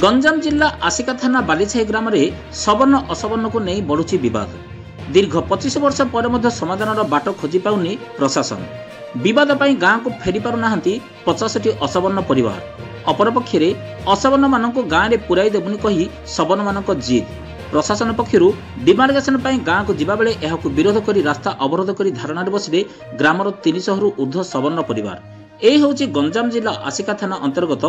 गंजाम जिला आसिका थाना बालीछाई ग्राम में सवर्ण असवर्ण को नहीं बढ़ुची विवाद। दीर्घ 25 वर्ष पर समाधान बाट खोजी पाउनी प्रशासन। विवाद पर गाँव को फेरी पारना 50टी असवर्ण परिवार। अपरपक्षे असवर्ण मानक गाँव में पुराई देबुनी कही सवर्ण मानक जिद। प्रशासन पक्षर डिमार्गेशन गाँव को जिबा बेले एहाकु विरोध करी रास्ता अवरोध करी धारणा बसिले ग्रामर 300 रु ऊर्ध्व सवर्ण परिवार। यह हूँ गंजाम जिला आसिका थाना अंतर्गत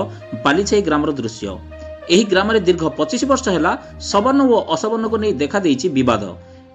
बालीछाई ग्रामर दृश्य। एही ग्राम में दीर्घ 25 वर्ष है सवर्ण और असवर्ण को नहीं देखा देइछि विवाद।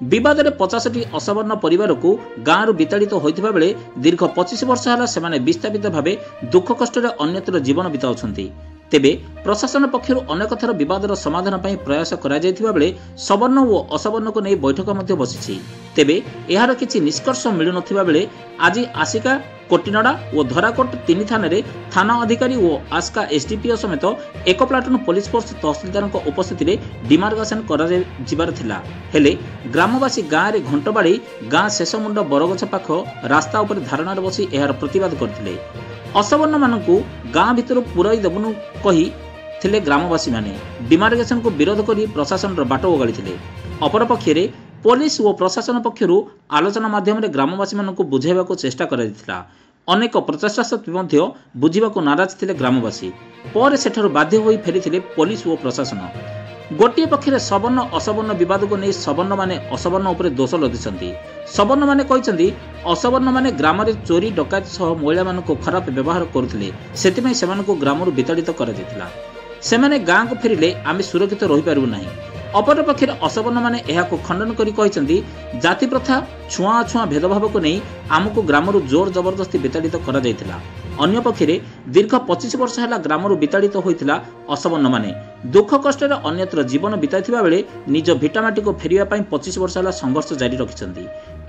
विवाद में 50टी असवर्ण परिवार को गाँव विताड़ित होता बेले दीर्घ 25 वर्ष है सेमाने विस्थापित भाव दुख कष्ट अन्यत्र जीवन बिताउछन्ति। तेबे प्रशासन पक्षर अनेक थर विवादर समाधान पर प्रयास करा जायथिबा बेले सवर्ण और असवर्ण को नहीं बैठक मध्य बसिछि। तेबे एहार किछि निष्कर्ष मिलु नथिबा बेले आज आसिका कोटिनडा और धराकोट 3 थाना थाना अधिकारी और आस्का एसडीपीओ समेत एक प्लाटून पुलिस फोर्स तहसिलदार उपस्थित डिमार्गेशन कर हेले ग्रामवासी गाँव में घंट बाड़ी गाँ शेष मुंड बरगछ पाख रास्ता उपर धारणा बसी यार प्रतिवाद करते। असवर्ण मानकु गाँ भितर पुराई देबुनु कही थिले ग्रामवासी माने डिमार्गेशन को विरोध करी प्रशासन बाट ओगाड़ी। अपरपक्षे पुलिस और प्रशासन पक्षर आलोचना माध्यम ग्रामवासी मानकु बुझाइबाकु चेष्टा कराइथिला। अनेक प्रचेष्टा सत्वे बुझिबाकु नाराज थिले ग्रामवासी। पर सेठारु बाध्य होई फेरिथिले पुलिस और प्रशासन। गोटे पक्षे सवर्ण असवर्ण विवाद को नहीं सवर्ण माने असवर्ण उपरे दोष लदिछन्ति। सवर्ण माने कहिसन्ति असवर्ण माने ग्राम रे चोरी डकायत सह महिला मानकु खराब व्यवहार करुथिले, सेतिमै सेमानकु ग्रामरु विताड़ित करा जायतिला। सेमाने गाँ को फेरिले आमे सुरक्षित रहि पारबु नाही। अपर पक्षे असवर्ण माने एहाको खंडन करी कहिसन्ति जाति प्रथा छुआ छुआ भेदभाव को नहीं आमको ग्रामरु जोर जबरदस्ती विताड़ित करा जायतिला। अन्य पक्षे दीर्घ 25 वर्ष है ग्रामरु विताड़ित होइतिला असवर्ण माने दुख कष्ट अन्यत्र जीवन बिताइथिबा बेले निज भिटामाटी को फेरिया पई 25 वर्ष है संघर्ष जारी रखिछन्ति।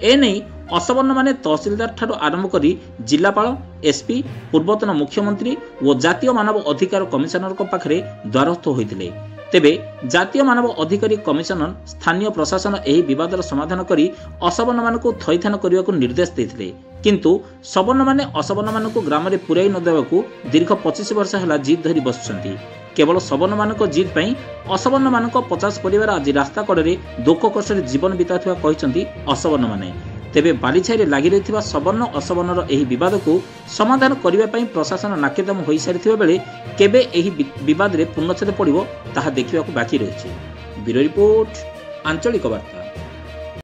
एने असवर्ण माने तहसिलदार ठारू आरंभ करी जिलापाल एसपी पूर्वतन मुख्यमंत्री और जातीय मानव अधिकार कमिशनर पाखरे द्वारस्थ होइतिले। तेबे जातीय मानव अधिकारी कमिशनर स्थानीय प्रशासन एही विवादर समाधान करी असवर्ण मानकु थैथान करने को निर्देश देथिले, किंतु सवर्ण माने असवर्ण मानकु ग्राम रे पुराई न देबाकू दीर्घ 25 वर्ष है जिद धरी बसुछन्ति। केवल सवर्ण मानक जिद पई असवर्ण मानक 50 परिवार आज रास्ता कड़े दुख कष्ट जीवन बिताथुवा कहिसन्ति असवर्ण माने। तेबे बालीछाई लगी रही सवर्ण असवर्णर एही विवाद को समाधान करने प्रशासन नाकेदम हो सारी बेले केबे एही विवाद रे पूर्णच्छेद पड़िबो ताहा देखिबाकू बाकी रहिछि। ब्यूरो रिपोर्ट, आंचलिक वार्ता।